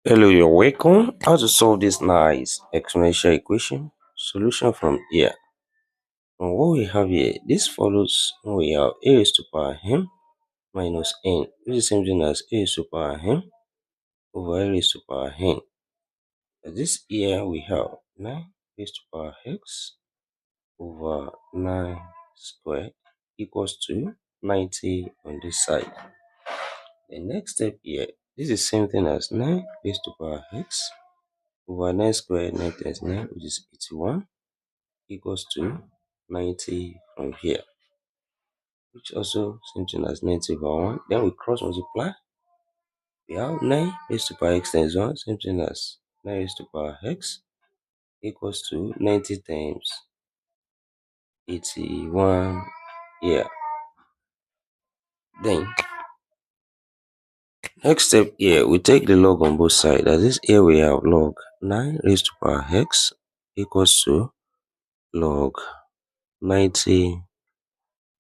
Hello, you're welcome. How to solve this nice exponential equation? Solution from here. And what we have here, this follows when we have a raised to power m minus n, which is the same thing as a raised to power m over a raised to power n. This here we have 9 raised to power x over 9 squared equals to 90 on this side. The next step here, this is the same thing as 9 raised to power x over 9 squared 9 times 9, which is 81, equals to 90 from here, which also same thing as 90 over 1. Then we cross multiply. We have 9 raised to power x times 1, same thing as 9 raised to power x, equals to 90 times 81 here. Then next step here, we take the log on both sides. That is, here we have log 9 raised to power x equals to log 90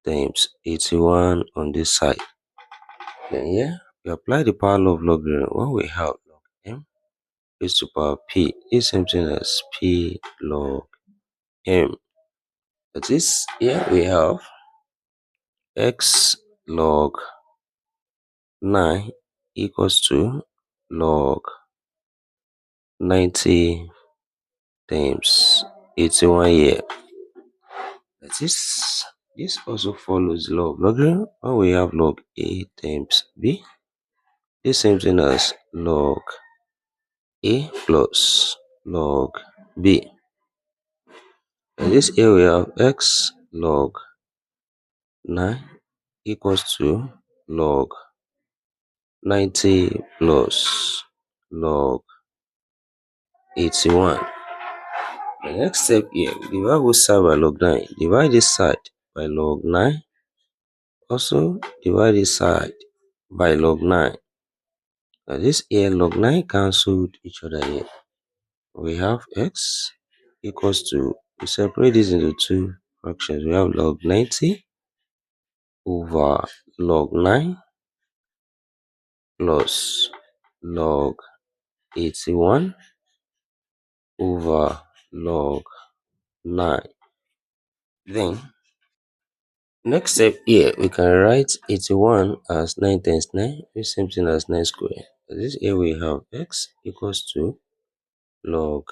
times 81 on this side. Then here we apply the power law of logarithm when we have log m raised to power p is same thing as p log m. That is, here we have x log 9 equals to log 90 times 81 here. That is, this also follows the law of logarithm when we have log a times b is same thing as log a plus log b. And this here we have x log 9 equals to log 90 plus log 81. The next step here, we divide both side by log 9. Divide this side by log 9. Also divide this side by log 9. Now this here log 9 cancelled each other here. We have x equals to, we separate this into two fractions. We have log 90 over log 9 plus log 81 over log 9. Then next step here, we can write 81 as 9 times 9, the same thing as 9 squared. This here we have x equals to log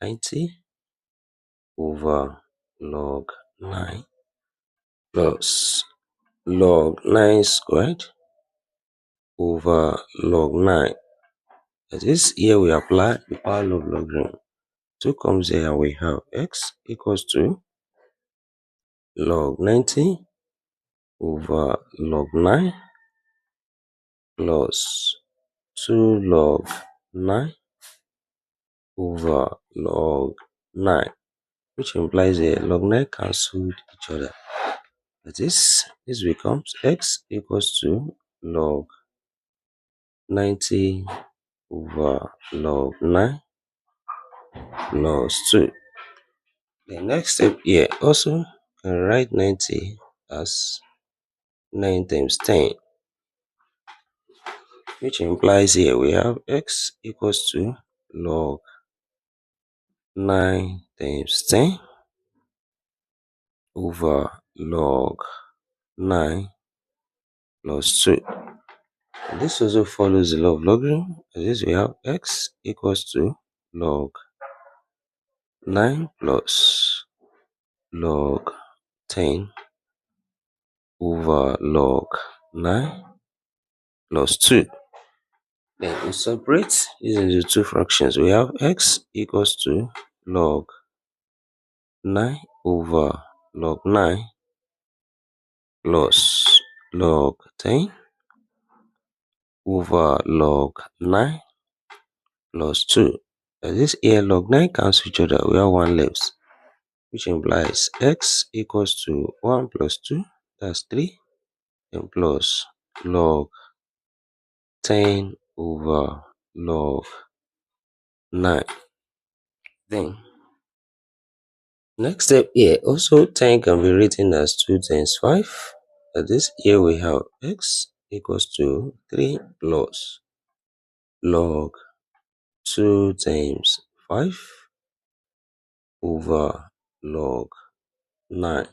90 over log 9 plus log 9 squared over log 9. This here we apply the power law of logarithm. 2 comes here and we have x equals to log 90 over log 9 plus 2 log 9 over log 9, which implies that log 9 cancelled each other. That is, this becomes x equals to log 90 over log 9 plus 2. The next step here, also can write 90 as 9 times 10, which implies here we have x equals to log 9 times 10 over log 9 plus 2. And this also follows the law of logarithm. As this we have x equals to log 9 plus log 10 over log 9 plus 2. Then we separate these into two fractions. We have x equals to log 9 over log 9 plus log 10 over log 9 plus 2. This here log 9 cancel each other. We have 1 left, which implies x equals to 1 plus 2, that's 3, and plus log 10 over log 9. Then next step here, also 10 can be written as 2 times 5. This here we have x equals to 3 plus log 2 times 5 over log 9.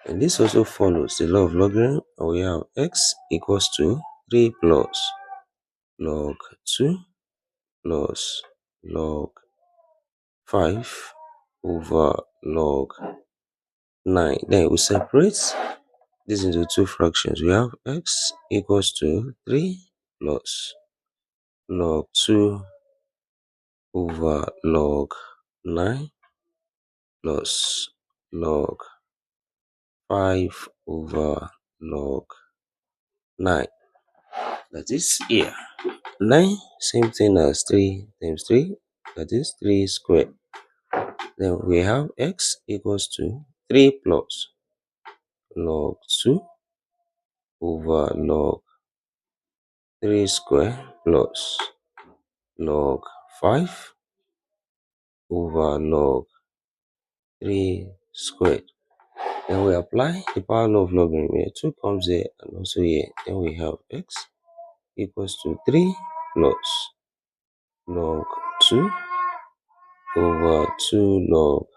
And this also follows the law of logarithm. We have x equals to 3 plus log 2 plus log 5 over log 9. Then we separate this into two fractions. We have x equals to 3 plus log 2 over log 9 plus log 5 over log 9. That is here. 9, same thing as 3 times 3, that is 3 squared. Then we have x equals to 3 plus log 2 over log 3 squared plus log 5 over log 3 squared. Then we apply the power law of logarithm here. 2 comes here and also here. Then we have x equals to 3 plus log 2 over 2 log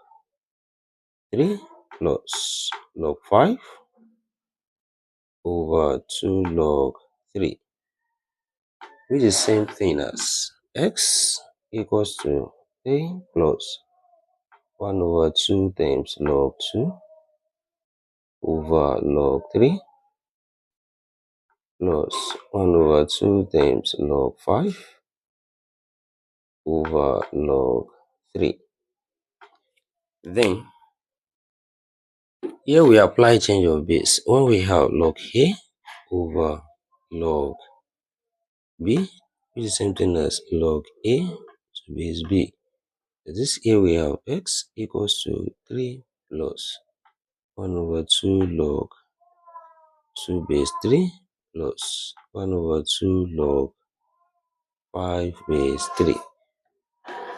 3 plus log 5 over 2 log 3, which is same thing as x equals to 3 plus 1 over 2 times log 2 over log 3 plus 1 over 2 times log 5 over log 3. Then here we apply change of base. When we have log a over log b, which is the same thing as log a to base b. This here we have x equals to 3 plus 1 over 2 log 2 base 3 plus 1 over 2 log 5 base 3.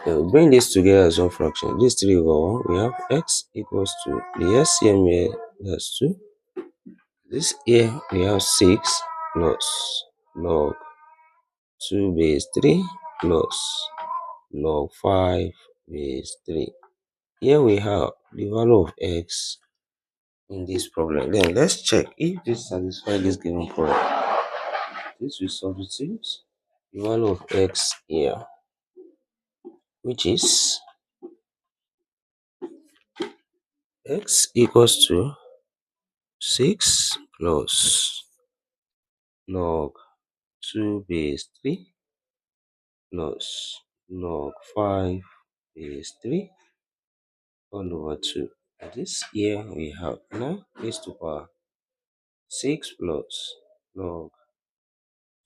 Now bring this together as one fraction. This 3 over 1, we have x equals to the LCM here, that's 2. This here we have 6 plus log 2 base 3 plus log 5 base 3. Here we have the value of x in this problem. Then let's check if this satisfies this given problem. This will substitute the value of x here, which is x equals to 6 plus log 2 base 3 plus log 5 base 3 all over 2. This here we have 9 raised to power 6 plus log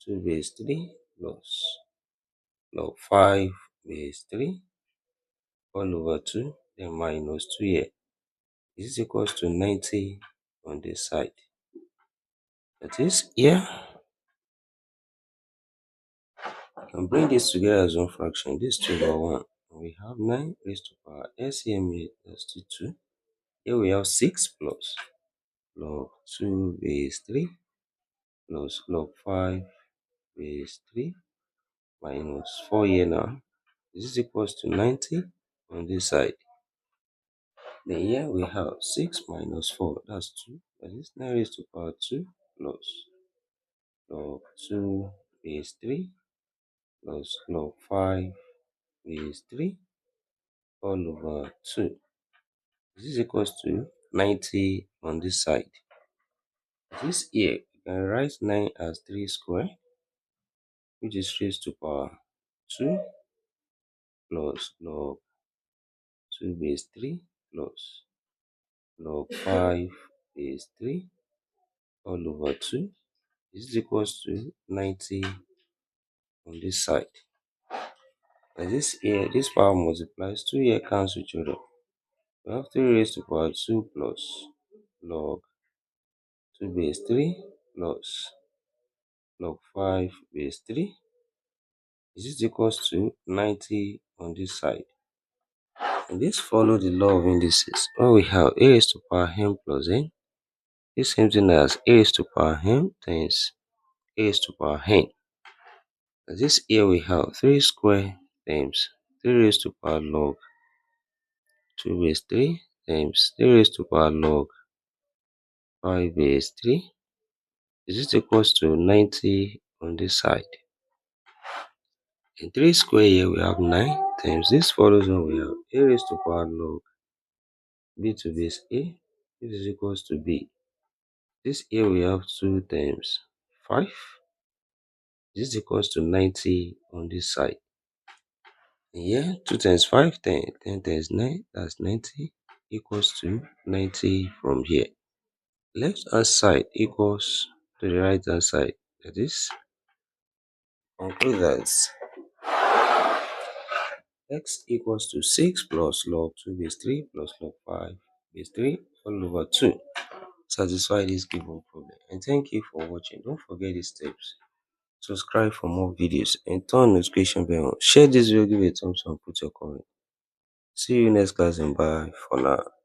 2 base 3 plus log 5 base 3 all over 2, then minus 2 here. This is equals to 90 on this side. That is here. And bring this together as one fraction. This 2 over 1. We have 9 raised to power LCM here, that's 2. Here we have 6 plus log 2 base 3 plus log 5 base 3 minus 4 here now. This is equals to 90 on this side. Then here we have 6 minus 4, that's 2. That is 9 raised to power 2 plus log 2 base 3 plus log 5 base 3 all over 2. This is equals to 90 on this side. This here, you can write 9 as 3 square, which is raised to power 2 plus log 2 base 3 plus log 5 base 3 all over 2. This is equals to 90 on this side. And this here, this power multiplies, 2 here cancel each other. We have 3 raised to power 2 plus log 2 base 3 plus log 5 base 3. This is equals to 90 on this side. And this follow the law of indices. When we have a raised to power m plus n, this same thing as a raised to power m times a raised to power n. This here we have 3 square times 3 raised to power log 2 base 3 times 3 raised to power log 5 base 3 is it equals to 90 on this side. In 3 square here we have 9 times this follows on we have a raised to power log b to base a. This is equals to b. This here we have 2 times 5. This is equals to 90 on this side. And here 2 times 5 10. 10 times 9 that's 90 equals to 90 from here. Left hand side equals to the right hand side. That is, conclude that x equals to 6 plus log 2 base 3 plus log 5 base 3 all over 2. Satisfy this given problem. And thank you for watching. Don't forget these steps. Subscribe for more videos and turn notification bell on. Share this video, give it a thumbs up, put your comment. See you next class and bye for now.